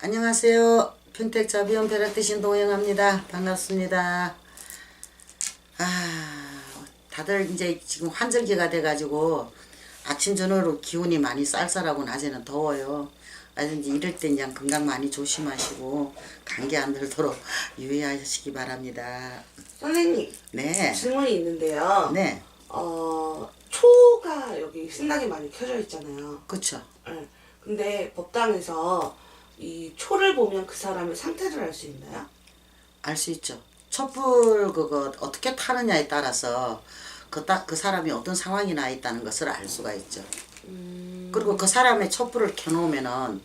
안녕하세요. 평택자비원 벼락대신 동영합니다. 반갑습니다. 다들 이제 지금 환절기가 돼가지고 아침 저녁으로 기온이 많이 쌀쌀하고 낮에는 더워요. 그래서 이제 이럴 때 그냥 건강 많이 조심하시고 감기 안 들도록 유의하시기 바랍니다. 선생님, 네. 질문이 있는데요. 네. 초가 여기 신나게 많이 켜져 있잖아요. 그쵸. 네. 근데 법당에서 이 초를 보면 그 사람의 상태를 알 수 있나요? 알 수 있죠. 촛불 그거 어떻게 타느냐에 따라서 그 사람이 어떤 상황이 나 있다는 것을 알 수가 있죠. 그리고 그 사람의 촛불을 켜놓으면은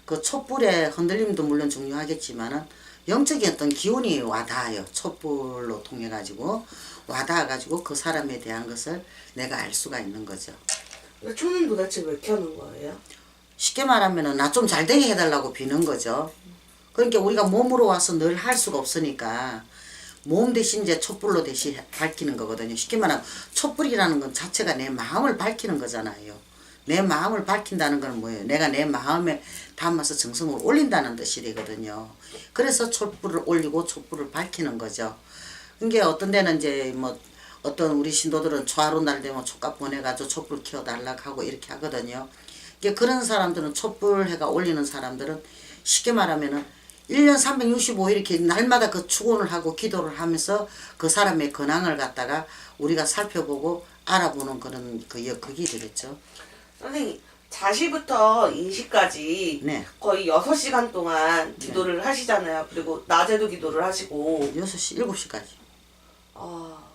그 촛불의 흔들림도 물론 중요하겠지만은 영적인 어떤 기운이 와닿아요. 촛불로 통해 가지고 와닿아 가지고 그 사람에 대한 것을 내가 알 수가 있는 거죠. 초는 도대체 왜 켜는 거예요? 쉽게 말하면은 나 좀 잘 되게 해달라고 비는 거죠. 그러니까 우리가 몸으로 와서 늘 할 수가 없으니까 몸 대신 이제 촛불로 대신 밝히는 거거든요. 쉽게 말하면 촛불이라는 건 자체가 내 마음을 밝히는 거잖아요. 내 마음을 밝힌다는 건 뭐예요? 내가 내 마음에 담아서 정성을 올린다는 뜻이 되거든요. 그래서 촛불을 올리고 촛불을 밝히는 거죠. 그러니까 어떤 데는 이제 뭐 어떤 우리 신도들은 초하루 날 되면 촉각 보내가지고 촛불 켜달라고 하고 이렇게 하거든요. 그러니까 그런 사람들은 촛불 해가 올리는 사람들은 쉽게 말하면은 1년 365일 이렇게 날마다 그 축원을 하고 기도를 하면서 그 사람의 근황을 갖다가 우리가 살펴보고 알아보는 그런 그게 되겠죠. 선생님, 자시부터 인시까지 네. 거의 6시간 동안 기도를 하시잖아요. 그리고 낮에도 기도를 하시고 6시, 7시까지.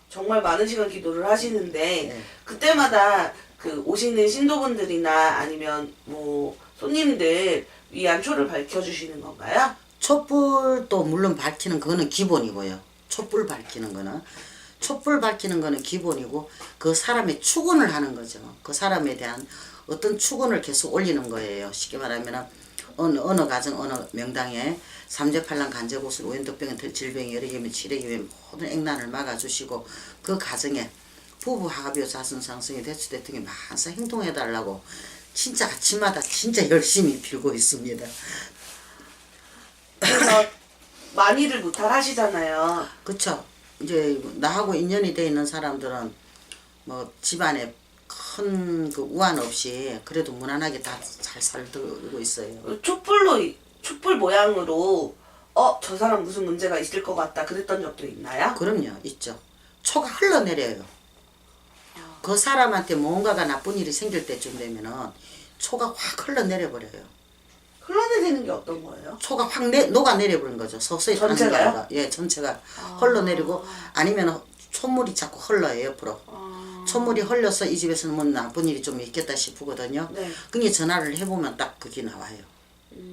정말 많은 시간 기도를 하시는데 네. 그때마다 그 오시는 신도분들이나 아니면 뭐 손님들 위한 초를 밝혀주시는 건가요? 촛불도 물론 밝히는 그거는 기본이고요. 촛불 밝히는 거는 기본이고 그 사람의 축원을 하는 거죠. 그 사람에 대한 어떤 축원을 계속 올리는 거예요. 쉽게 말하면 어느 가정 어느 명당에 삼재팔랑 간제고술 우연독병에 질병이 여러 개면 치레기 외 모든 액난을 막아주시고 그 가정에 부부 합의와 자손상승이 대추대통이 만사 행동해달라고 진짜 아침마다 진짜 열심히 빌고 있습니다. 그래서 많이를 무탈하시잖아요. 그쵸. 이제 나하고 인연이 돼 있는 사람들은 뭐 집안에 큰 그 우환 없이 그래도 무난하게 다 잘 살고 있어요. 촛불 모양으로 저 사람 무슨 문제가 있을 것 같다 그랬던 적도 있나요? 그럼요. 있죠. 초가 흘러내려요. 그 사람한테 뭔가가 나쁜 일이 생길 때쯤 되면은 초가 확 흘러내려 버려요. 흘러내리는 게 어떤 거예요? 초가 확 녹아내려 버린 거죠. 서서히 타는 게 전체가요? 아니라. 예, 전체가 흘러내리고 아니면 촛물이 자꾸 흘러요, 옆으로. 촛물이 흘려서 이 집에서는 뭐 나쁜 일이 좀 있겠다 싶거든요. 네. 그게 전화를 해보면 딱 그게 나와요.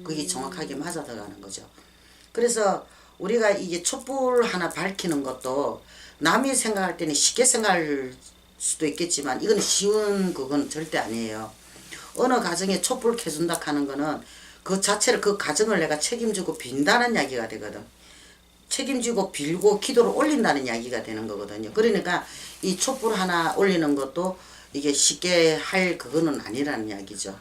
그게 정확하게 맞아 들어가는 거죠. 그래서 우리가 이게 촛불 하나 밝히는 것도 남이 생각할 때는 쉽게 생각할 수도 있겠지만 이건 쉬운 그건 절대 아니에요. 어느 가정에 촛불 켜준다 하는 거는 그 자체를 그 가정을 내가 책임지고 빈다는 이야기가 되거든. 책임지고 빌고 기도를 올린다는 이야기가 되는 거거든요. 그러니까 이 촛불 하나 올리는 것도 이게 쉽게 할 그거는 아니라는 이야기죠.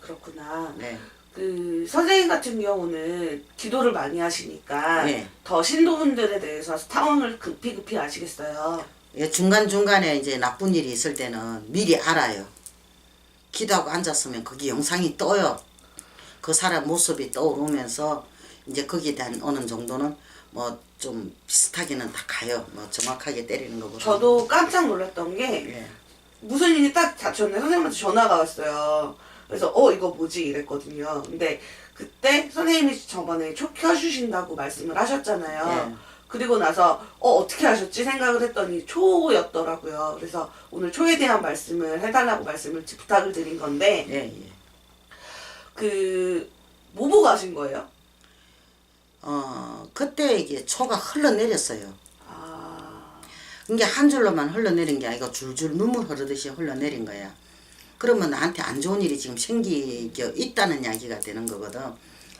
그렇구나. 네. 그 선생님 같은 경우는 기도를 많이 하시니까 네. 더 신도분들에 대해서 상황을 급히 아시겠어요. 예, 중간중간에 이제 나쁜 일이 있을 때는 미리 알아요. 기도하고 앉았으면 거기 영상이 떠요. 그 사람 모습이 떠오르면서 이제 거기에 대한 어느 정도는 뭐 좀 비슷하게는 다 가요. 뭐 정확하게 때리는 거보다. 저도 깜짝 놀랐던 게 예. 무슨 일이 딱 닥쳤는데 선생님한테 전화가 왔어요. 그래서 이거 뭐지 이랬거든요. 근데 그때 선생님이 저번에 초 켜주신다고 말씀을 하셨잖아요. 예. 그리고 나서 어떻게 하셨지 생각을 했더니 초였더라고요. 그래서 오늘 초에 대한 말씀을 해달라고 부탁을 드린 건데 예, 예. 뭐 보고 하신 거예요? 그때 이게 초가 흘러내렸어요. 이게 한 줄로만 흘러내린 게 아니고 줄줄 눈물 흐르듯이 흘러내린 거야. 그러면 나한테 안 좋은 일이 지금 생기게 있다는 이야기가 되는 거거든.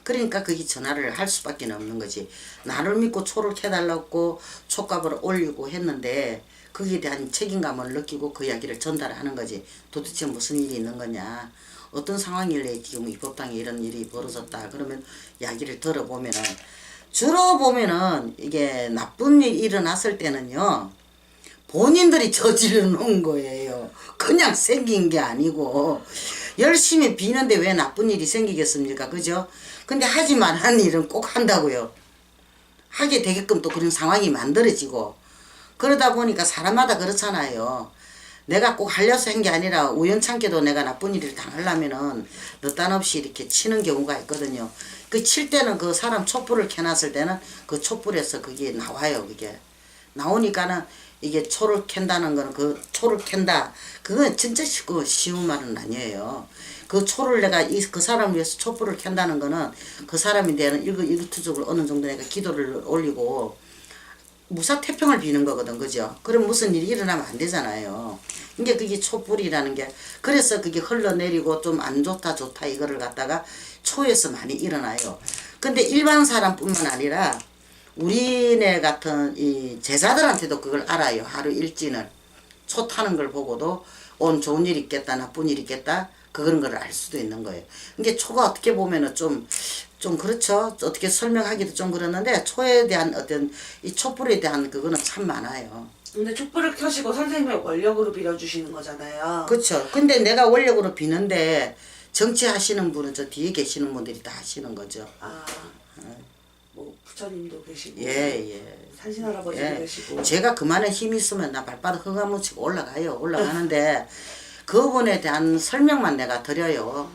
그러니까 그게 전화를 할 수밖에 없는 거지. 나를 믿고 초를 켜달라고 촉값을 올리고 했는데 거기에 대한 책임감을 느끼고 그 이야기를 전달하는 거지. 도대체 무슨 일이 있는 거냐. 어떤 상황일래 지금 이 법당에 이런 일이 벌어졌다 그러면 이야기를 들어보면은 주로 보면은 이게 나쁜 일이 일어났을 때는요 본인들이 저질러 놓은 거예요. 그냥 생긴 게 아니고 열심히 비는데 왜 나쁜 일이 생기겠습니까? 그죠? 근데 하지 말라는 일은 꼭 한다고요. 하게 되게끔 또 그런 상황이 만들어지고 그러다 보니까 사람마다 그렇잖아요. 내가 꼭 하려서 한 게 아니라 우연찮게도 내가 나쁜 일을 당하려면은 느닷 없이 이렇게 치는 경우가 있거든요. 그 칠 때는 그 사람 촛불을 켜놨을 때는 그 촛불에서 그게 나와요. 그게 나오니까는 이게 초를 켠다는 거는 그 초를 켠다. 그건 진짜 쉬운 말은 아니에요. 그 초를 내가 그 사람을 위해서 촛불을 켠다는 거는 그 사람이 되는 일거투족을 어느 정도 내가 기도를 올리고 무사태평을 비는 거거든. 그죠? 그럼 무슨 일이 일어나면 안 되잖아요. 이게 그게 촛불이라는 게 그래서 그게 흘러내리고 좀 안 좋다 좋다 이거를 갖다가 초에서 많이 일어나요. 근데 일반 사람뿐만 아니라 우리네 같은 이 제자들한테도 그걸 알아요. 하루 일진을 초 타는 걸 보고도 온 좋은 일 있겠다 나쁜 일 있겠다 그런 걸 알 수도 있는 거예요. 이게 초가 어떻게 보면은 좀 그렇죠. 어떻게 설명하기도 좀 그러는데 초에 대한 어떤 이 촛불에 대한 그거는 참 많아요. 근데 촛불을 켜시고 선생님을 원력으로 빌어주시는 거잖아요. 그렇죠. 근데 내가 원력으로 비는데 정치하시는 분은 저 뒤에 계시는 분들이 다 하시는 거죠. 아, 뭐 부처님도 계시고, 예. 산신할아버지도 예. 계시고. 제가 그만한 힘이 있으면 나 발바닥 흙아묻히고 올라가는데 그분에 대한 설명만 내가 드려요.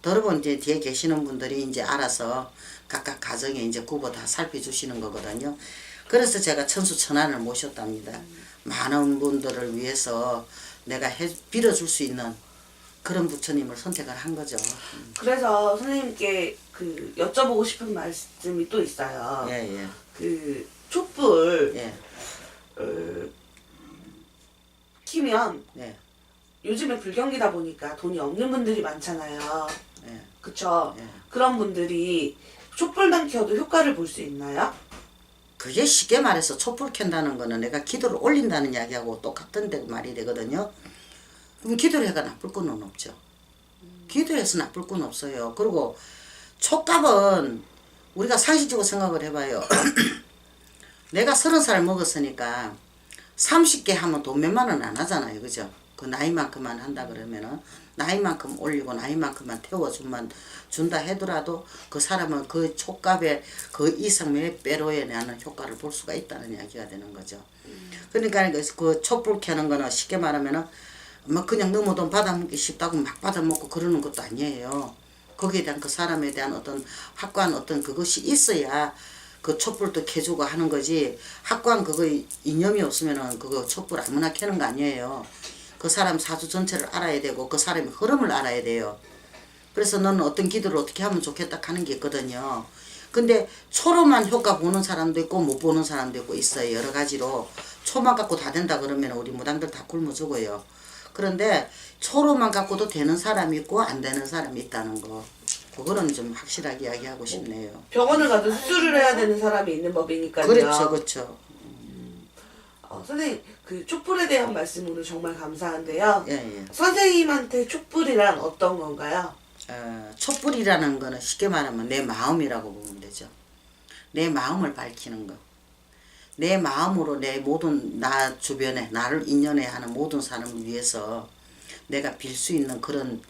여러분 이제 뒤에 계시는 분들이 이제 알아서 각각 가정에 이제 구보 다 살펴주시는 거거든요. 그래서 제가 천수천안을 모셨답니다. 많은 분들을 위해서 내가 빌어줄 수 있는 그런 부처님을 선택을 한 거죠. 그래서 선생님께 그 여쭤보고 싶은 말씀이 또 있어요. 예. 그 촛불 예. 키면 예. 요즘에 불경기다 보니까 돈이 없는 분들이 많잖아요. 예. 그쵸? 예. 그런 분들이 촛불만 켜도 효과를 볼 수 있나요? 그게 쉽게 말해서 촛불 켠다는 거는 내가 기도를 올린다는 이야기하고 똑같은 말이 되거든요. 그럼 기도를 해가 나쁠 건 없죠. 기도해서 나쁠 건 없어요. 그리고 촉값은 우리가 상식적으로 생각을 해봐요. 내가 30살 먹었으니까 30개 하면 돈 몇만 원 안 하잖아요. 그죠? 그 나이만큼만 한다 그러면은 나이만큼 올리고 나이만큼만 준다 하더라도 그 사람은 그 촉값에 그 이상 몇 배로에 나는 효과를 볼 수가 있다는 이야기가 되는 거죠. 그러니까 그 촛불 켜는 거는 쉽게 말하면은 막 그냥 너무 돈 받아먹기 쉽다고 막 받아먹고 그러는 것도 아니에요. 거기에 대한 그 사람에 대한 어떤 확고한 어떤 그것이 있어야 그 촛불도 켜주고 하는 거지. 확고한 그거 이념이 없으면은 그거 촛불 아무나 켜는 거 아니에요. 그 사람 사주 전체를 알아야 되고 그 사람의 흐름을 알아야 돼요. 그래서 너는 어떤 기도를 어떻게 하면 좋겠다 하는 게 있거든요. 근데 초로만 효과 보는 사람도 있고 못 보는 사람도 있고 있어요. 여러 가지로. 초만 갖고 다 된다 그러면 우리 무당들 다 굶어 죽어요. 그런데 초로만 갖고도 되는 사람이 있고 안 되는 사람이 있다는 거. 그거는 좀 확실하게 이야기하고 싶네요. 병원을 가도 수술을 해야 되는 사람이 있는 법이니까요. 그렇죠. 선생님, 그 촛불에 대한 말씀 오늘 정말 감사한데요. 예. 선생님한테 촛불이란 어떤 건가요? 촛불이라는 거는 쉽게 말하면 내 마음이라고 보면 되죠. 내 마음을 밝히는 거. 내 마음으로 내 모든 나 주변에 나를 인연해야 하는 모든 사람을 위해서 내가 빌 수 있는 그런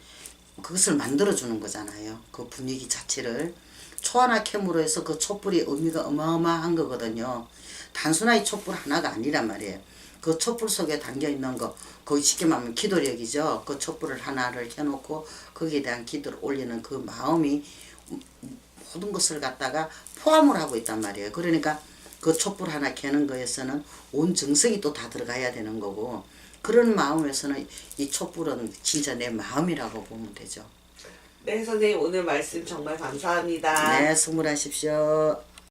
그것을 만들어주는 거잖아요. 그 분위기 자체를. 초 하나 캠으로 해서 그 촛불이 의미가 어마어마한 거거든요. 단순하게 촛불 하나가 아니란 말이에요. 그 촛불 속에 담겨있는 거, 거기 쉽게 말하면 기도력이죠. 그 촛불을 하나를 켜놓고 거기에 대한 기도를 올리는 그 마음이 모든 것을 갖다가 포함을 하고 있단 말이에요. 그러니까 그 촛불 하나 켜는 거에서는 온 정성이 또 다 들어가야 되는 거고 그런 마음에서는 이 촛불은 진짜 내 마음이라고 보면 되죠. 네, 선생님 오늘 말씀 정말 감사합니다. 네, 성불하십시오.